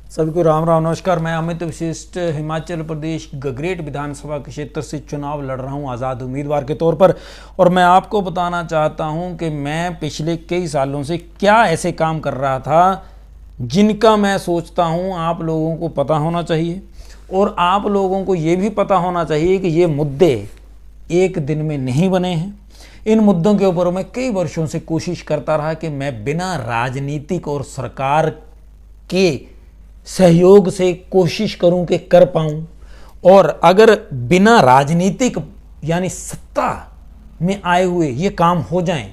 सभी को राम राम नमस्कार। मैं अमित विशिष्ट हिमाचल प्रदेश गगरेट विधानसभा क्षेत्र से चुनाव लड़ रहा हूं आज़ाद उम्मीदवार के तौर पर। और मैं आपको बताना चाहता हूं कि मैं पिछले कई सालों से क्या ऐसे काम कर रहा था जिनका मैं सोचता हूं आप लोगों को पता होना चाहिए। और आप लोगों को ये भी पता होना चाहिए कि ये मुद्दे एक दिन में नहीं बने हैं। इन मुद्दों के ऊपर मैं कई वर्षों से कोशिश करता रहा कि मैं बिना राजनीतिक और सरकार के सहयोग से कोशिश करूं कि कर पाऊं। और अगर बिना राजनीतिक यानी सत्ता में आए हुए ये काम हो जाएं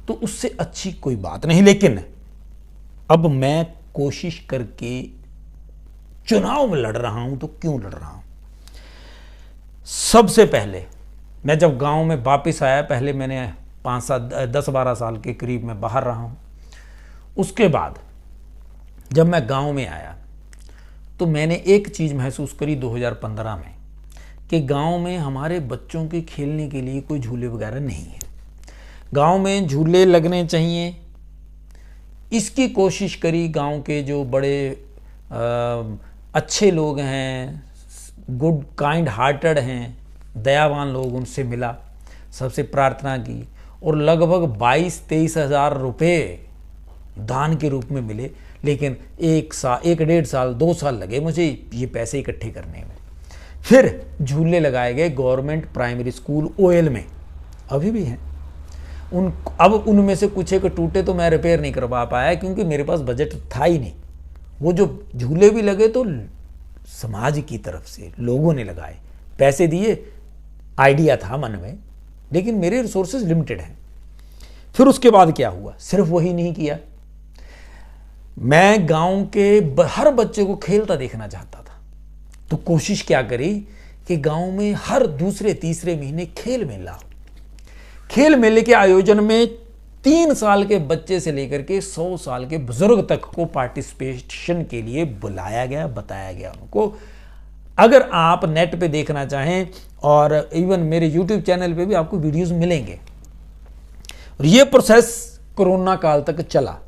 तो उससे अच्छी कोई बात नहीं। लेकिन अब मैं कोशिश करके चुनाव में लड़ रहा हूं तो क्यों लड़ रहा हूं? सबसे पहले मैं जब गांव में वापस आया, पहले मैंने 10-12 साल के करीब मैं बाहर रहा हूं। उसके बाद जब मैं गांव में आया तो मैंने एक चीज़ महसूस करी 2015 में कि गांव में हमारे बच्चों के खेलने के लिए कोई झूले वगैरह नहीं है। गांव में झूले लगने चाहिए, इसकी कोशिश करी। गांव के जो बड़े अच्छे लोग हैं, गुड काइंड हार्टेड हैं, दयावान लोग, उनसे मिला, सबसे प्रार्थना की और लगभग 22-23 हज़ार रुपये दान के रूप में मिले। लेकिन 1-1.5 साल 2 साल लगे मुझे ये पैसे इकट्ठे करने में। फिर झूले लगाए गए गवर्नमेंट प्राइमरी स्कूल ओएल में, अभी भी हैं अब उनमें से कुछ एक टूटे तो मैं रिपेयर नहीं करवा पाया क्योंकि मेरे पास बजट था ही नहीं। वो जो झूले भी लगे तो समाज की तरफ से लोगों ने लगाए, पैसे दिए, आइडिया था मन में, लेकिन मेरे रिसोर्सेज लिमिटेड हैं। फिर उसके बाद क्या हुआ? सिर्फ वही नहीं किया, मैं गांव के हर बच्चे को खेलता देखना चाहता था। तो कोशिश क्या करी कि गांव में हर दूसरे तीसरे महीने खेल मेला, खेल मेले के आयोजन में 3 साल के बच्चे से लेकर के 100 साल के बुजुर्ग तक को पार्टिसिपेशन के लिए बुलाया गया, बताया गया उनको। अगर आप नेट पे देखना चाहें और इवन मेरे यूट्यूब चैनल पे भी आपको वीडियोस मिलेंगे। और ये प्रोसेस कोरोना काल तक चला।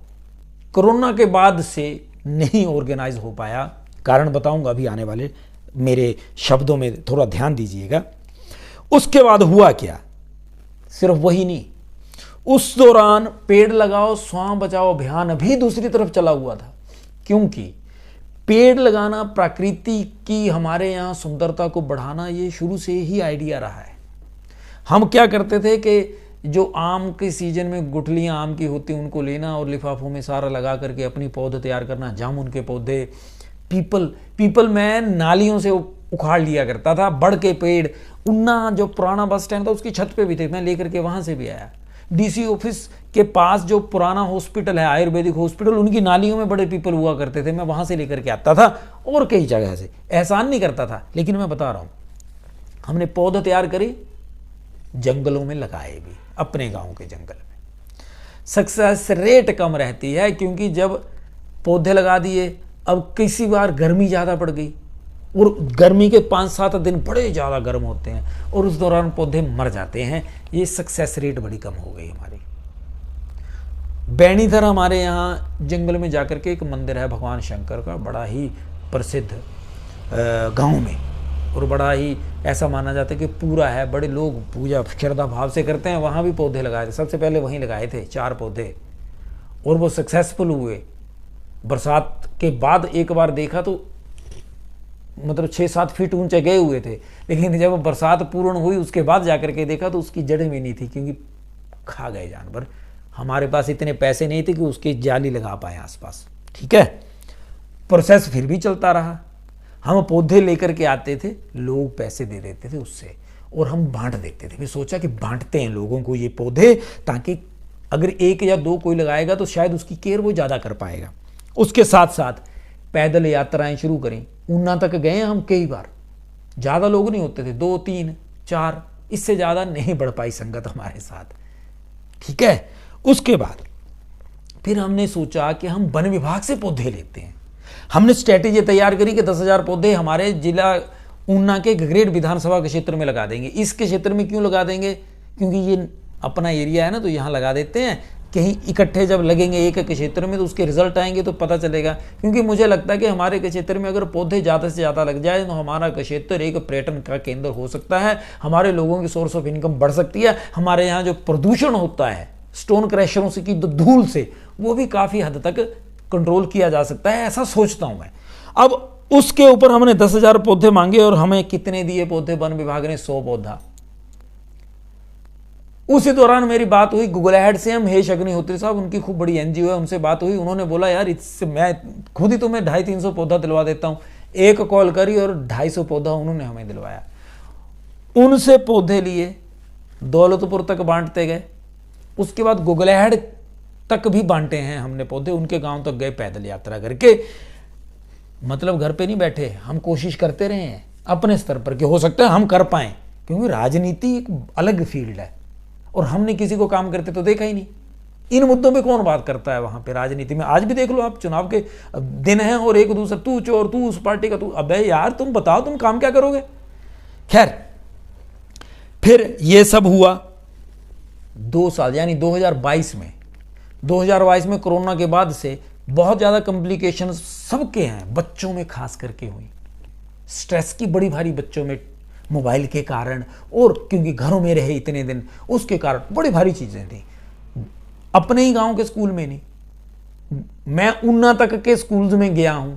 कोरोना के बाद से नहीं ऑर्गेनाइज हो पाया, कारण बताऊंगा अभी आने वाले मेरे शब्दों में, थोड़ा ध्यान दीजिएगा। उसके बाद हुआ क्या? सिर्फ वही नहीं, उस दौरान पेड़ लगाओ स्वां बचाओ अभियान भी दूसरी तरफ चला हुआ था। क्योंकि पेड़ लगाना, प्रकृति की हमारे यहाँ सुंदरता को बढ़ाना, ये शुरू से ही आइडिया रहा है। हम क्या करते थे कि जो आम के सीजन में गुठलियाँ आम की होती उनको लेना और लिफाफों में सारा लगा करके अपनी पौधे तैयार करना। जामुन के पौधे, पीपल मैं नालियों से उखाड़ लिया करता था। बड़ के पेड़, उन्ना जो पुराना बस स्टैंड था उसकी छत पे भी थे, मैं लेकर के वहाँ से भी आया। डीसी ऑफिस के पास जो पुराना हॉस्पिटल है, आयुर्वेदिक हॉस्पिटल, उनकी नालियों में बड़े पीपल हुआ करते थे, मैं वहाँ से लेकर के आता था। और कई जगह से एहसान नहीं करता था, लेकिन मैं बता रहा हूँ, हमने पौधे तैयार करे, जंगलों में लगाए भी, अपने गांव के जंगल में। सक्सेस रेट कम रहती है क्योंकि जब पौधे लगा दिए, अब किसी बार गर्मी ज़्यादा पड़ गई और गर्मी के 5-7 दिन बड़े ज़्यादा गर्म होते हैं और उस दौरान पौधे मर जाते हैं। ये सक्सेस रेट बड़ी कम हो गई हमारी। बैणीधर हमारे यहाँ जंगल में जाकर के एक मंदिर है भगवान शंकर का, बड़ा ही प्रसिद्ध गांव में, और बड़ा ही ऐसा माना जाता है कि पूरा है, बड़े लोग पूजा श्रद्धा भाव से करते हैं। वहाँ भी पौधे लगाए थे, सबसे पहले वहीं लगाए थे 4 पौधे और वो सक्सेसफुल हुए। बरसात के बाद एक बार देखा तो मतलब 6-7 फीट ऊंचे गए हुए थे, लेकिन जब बरसात पूर्ण हुई उसके बाद जाकर के देखा तो उसकी जड़ें भी नहीं थी क्योंकि खा गए जानवर। हमारे पास इतने पैसे नहीं थे कि उसकी जाली लगा पाए आसपास। ठीक है, प्रोसेस फिर भी चलता रहा। हम पौधे लेकर के आते थे, लोग पैसे दे देते थे उससे और हम बांट देते थे। फिर सोचा कि बांटते हैं लोगों को ये पौधे, ताकि अगर 1 या 2 कोई लगाएगा तो शायद उसकी केयर वो ज़्यादा कर पाएगा। उसके साथ साथ पैदल यात्राएं शुरू करें। ऊना तक गए हम कई बार, ज़्यादा लोग नहीं होते थे, 2-3-4, इससे ज़्यादा नहीं बढ़ पाई संगत हमारे साथ। ठीक है, उसके बाद फिर हमने सोचा कि हम वन विभाग से पौधे लेते हैं। हमने स्ट्रैटेजी तैयार करी कि 10,000 पौधे हमारे जिला ऊना के गगरेट विधानसभा के क्षेत्र में लगा देंगे। इसके क्षेत्र में क्यों लगा देंगे? क्योंकि ये अपना एरिया है ना, तो यहाँ लगा देते हैं कहीं इकट्ठे जब लगेंगे एक एक क्षेत्र में तो उसके रिजल्ट आएंगे तो पता चलेगा। क्योंकि मुझे लगता है कि हमारे क्षेत्र में अगर पौधे ज़्यादा से ज़्यादा लग जाए तो हमारा क्षेत्र एक पर्यटन का केंद्र हो सकता है, हमारे लोगों की सोर्स ऑफ इनकम बढ़ सकती है, हमारे यहाँ जो प्रदूषण होता है स्टोन क्रैशरों से की धूल से वो भी काफ़ी हद तक कंट्रोल किया जा सकता है, ऐसा सोचता हूँ मैं। अब उसके ऊपर हमने 10,000 पौधे मांगे और हमें कितने दिए पौधे? वन विभाग ने 100 पौधा। उसी दौरान मेरी बात हुई गुगलहट से, महेश अग्निहोत्री साहब, उनकी खूब बड़ी एनजीओ है, उनसे बात हुई। उन्होंने बोला यार इससे मैं खुद ही तुम्हें 250-300 पौधा दिलवा देता हूं। एक कॉल करी और 250 पौधा उन्होंने हमें दिलवाया। उनसे पौधे लिए दौलतपुर तक बांटते गए, उसके बाद गुगलहट तक भी बांटे हैं हमने पौधे, उनके गांव तक गए पैदल यात्रा करके। मतलब घर पे नहीं बैठे, हम कोशिश करते रहे हैं अपने स्तर पर कि हो सकता है हम कर पाएं, क्योंकि राजनीति एक अलग फील्ड है और हमने किसी को काम करते तो देखा ही नहीं। इन मुद्दों पे कौन बात करता है वहां पे राजनीति में? आज भी देख लो आप, चुनाव के दिन हैं और एक दूसरे तू चोर, तू उस पार्टी का, तू, अबे यार तुम बताओ तुम काम क्या करोगे? खैर, फिर ये सब हुआ 2 साल, यानी 2022 में कोरोना के बाद से बहुत ज़्यादा कॉम्प्लिकेशन सबके हैं, बच्चों में खास करके हुई। स्ट्रेस की बड़ी भारी बच्चों में, मोबाइल के कारण, और क्योंकि घरों में रहे इतने दिन उसके कारण बड़ी भारी चीज़ें थी। अपने ही गांव के स्कूल में नहीं, मैं ऊना तक के स्कूल्स में गया हूं,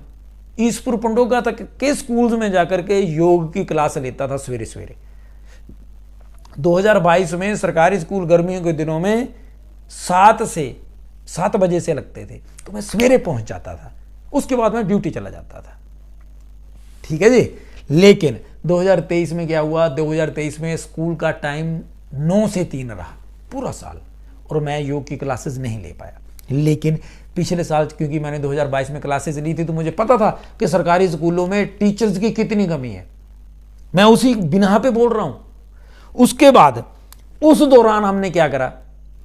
ईसपुर पंडोगा तक के स्कूल्स में जाकर के योग की क्लास लेता था सवेरे सवेरे। 2022 में सरकारी स्कूल गर्मियों के दिनों में 7 बजे से लगते थे, तो मैं सवेरे पहुंच जाता था, उसके बाद मैं ड्यूटी चला जाता था। ठीक है जी। लेकिन 2023 में क्या हुआ? 2023 में स्कूल का टाइम 9 से 3 रहा पूरा साल, और मैं योग की क्लासेस नहीं ले पाया। लेकिन पिछले साल क्योंकि मैंने 2022 में क्लासेस ली थी तो मुझे पता था कि सरकारी स्कूलों में टीचर्स की कितनी कमी है, मैं उसी बिना पे बोल रहा हूं। उसके बाद उस दौरान हमने क्या करा,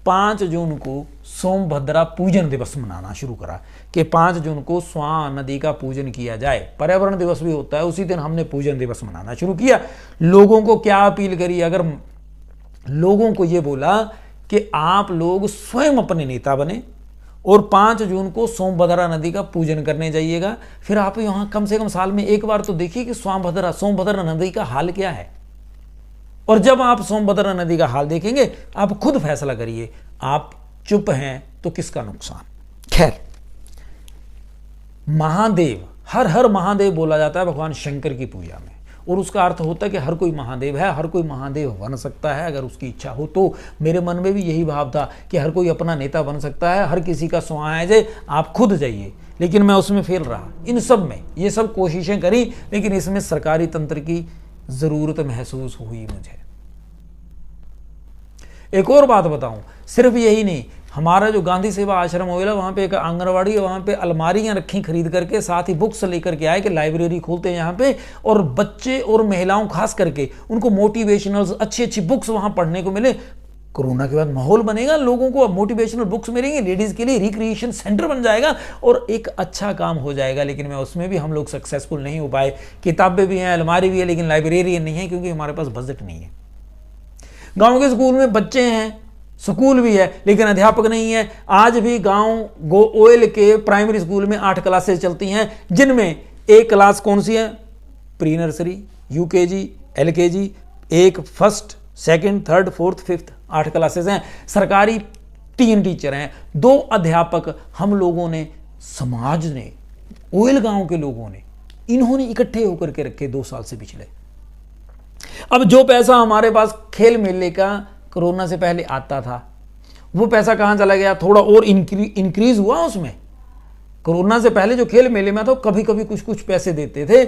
5 जून को सोमभद्रा पूजन दिवस मनाना शुरू करा कि 5 जून को स्वां नदी का पूजन किया जाए। पर्यावरण दिवस भी होता है, उसी दिन हमने पूजन दिवस मनाना शुरू किया। लोगों को क्या अपील करी? अगर लोगों को ये बोला कि आप लोग स्वयं अपने नेता बने और 5 जून को सोमभद्रा नदी का पूजन करने जाइएगा, फिर आप यहां कम से कम साल में एक बार तो देखिए कि सोमभद्रा नदी का हाल क्या है। और जब आप सोमभद्रा नदी का हाल देखेंगे आप खुद फैसला करिए, आप चुप हैं तो किसका नुकसान। खैर, महादेव, हर हर महादेव बोला जाता है भगवान शंकर की पूजा में, और उसका अर्थ होता है कि हर कोई महादेव है, हर कोई महादेव बन सकता है अगर उसकी इच्छा हो तो। मेरे मन में भी यही भाव था कि हर कोई अपना नेता बन सकता है, हर किसी का स्वाहा है जे आप खुद जाइए। लेकिन मैं उसमें फेल रहा, इन सब में ये सब कोशिशें करी, लेकिन इसमें सरकारी तंत्र की जरूरत महसूस हुई मुझे। एक और बात बताऊं, सिर्फ यही नहीं, हमारा जो गांधी सेवा आश्रम होएला वहाँ पे एक आंगनवाड़ी है, वहाँ पे अलमारियाँ रखी खरीद करके, साथ ही बुक्स लेकर के आए कि लाइब्रेरी खोलते हैं यहाँ पे, और बच्चे और महिलाओं खास करके उनको मोटिवेशनल अच्छी अच्छी बुक्स वहाँ पढ़ने को मिले। कोरोना के बाद माहौल बनेगा, लोगों को मोटिवेशनल बुक्स मिलेंगी, लेडीज़ के लिए रिक्रिएशन सेंटर बन जाएगा और एक अच्छा काम हो जाएगा। लेकिन मैं उसमें भी हम लोग सक्सेसफुल नहीं हो पाए। किताबें भी हैं, अलमारी भी है, लेकिन लाइब्रेरी नहीं है क्योंकि हमारे पास बजट नहीं है। गाँव के स्कूल में बच्चे हैं, स्कूल भी है, लेकिन अध्यापक नहीं है। आज भी गांव गोयल के प्राइमरी स्कूल में 8 क्लासेस चलती हैं, जिनमें एक क्लास कौन सी है? प्री नर्सरी, यूकेजी, एलकेजी, एक first, second, third, fourth, fifth, 8 classes हैं। सरकारी 3 टीचर हैं, 2 अध्यापक। हम लोगों ने, समाज ने, ओयल गांव के लोगों ने, इन्होंने इकट्ठे होकर के रखे 2 साल से पिछले। अब जो पैसा हमारे पास खेल मेले का कोरोना से पहले आता था, वो पैसा कहां चला गया? थोड़ा और इंक्रीज हुआ उसमें। कोरोना से पहले जो खेल मेले में था कभी कभी कुछ कुछ पैसे देते थे।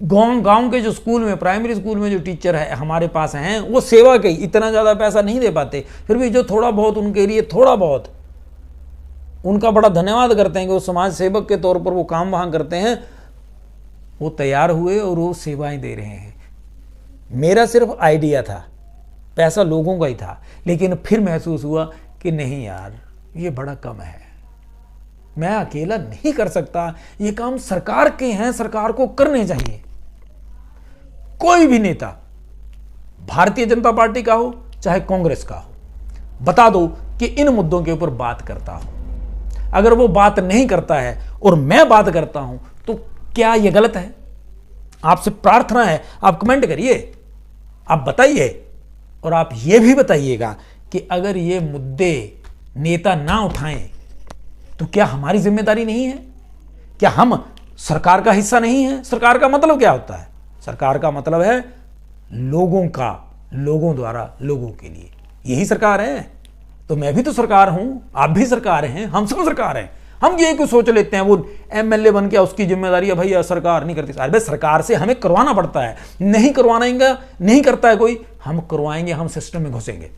गांव के जो स्कूल में, प्राइमरी स्कूल में जो टीचर है हमारे पास हैं, वो सेवा के इतना ज़्यादा पैसा नहीं दे पाते, फिर भी जो थोड़ा बहुत उनके लिए, थोड़ा बहुत उनका बड़ा धन्यवाद करते हैं कि वो समाज सेवक के तौर पर वो काम वहाँ करते हैं, वो तैयार हुए और वो सेवाएं दे रहे हैं। मेरा सिर्फ आइडिया था, पैसा लोगों का ही था, लेकिन फिर महसूस हुआ कि नहीं यार, ये बड़ा कम है, मैं अकेला नहीं कर सकता, ये काम सरकार के हैं, सरकार को करने चाहिए। कोई भी नेता, भारतीय जनता पार्टी का हो चाहे कांग्रेस का हो, बता दो कि इन मुद्दों के ऊपर बात करता हो। अगर वो बात नहीं करता है और मैं बात करता हूं तो क्या यह गलत है? आपसे प्रार्थना है, आप कमेंट करिए, आप बताइए, और आप यह भी बताइएगा कि अगर ये मुद्दे नेता ना उठाएं तो क्या हमारी जिम्मेदारी नहीं है? क्या हम सरकार का हिस्सा नहीं है? सरकार का मतलब क्या होता है? सरकार का मतलब है लोगों का, लोगों द्वारा लोगों के लिए, यही सरकार है। तो मैं भी तो सरकार हूं, आप भी सरकार हैं, हम सब सरकार हैं। हम ये क्यों सोच लेते हैं वो एमएलए बन गया उसकी जिम्मेदारी है, भैया सरकार नहीं करती। अरे भाई सरकार से हमें करवाना पड़ता है, नहीं करवाएंगे, नहीं करता है कोई, हम करवाएंगे, हम सिस्टम में घुसेंगे,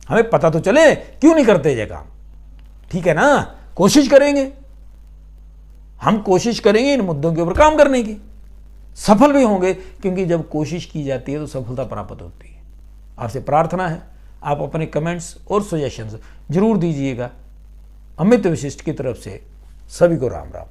हमें पता तो चले क्यों नहीं करते ये काम। ठीक है ना? कोशिश करेंगे, हम कोशिश करेंगे इन मुद्दों के ऊपर काम करने की, सफल भी होंगे, क्योंकि जब कोशिश की जाती है तो सफलता प्राप्त होती है। आपसे प्रार्थना है आप अपने कमेंट्स और सजेशंस जरूर दीजिएगा। अमित वशिष्ठ की तरफ से सभी को राम राम।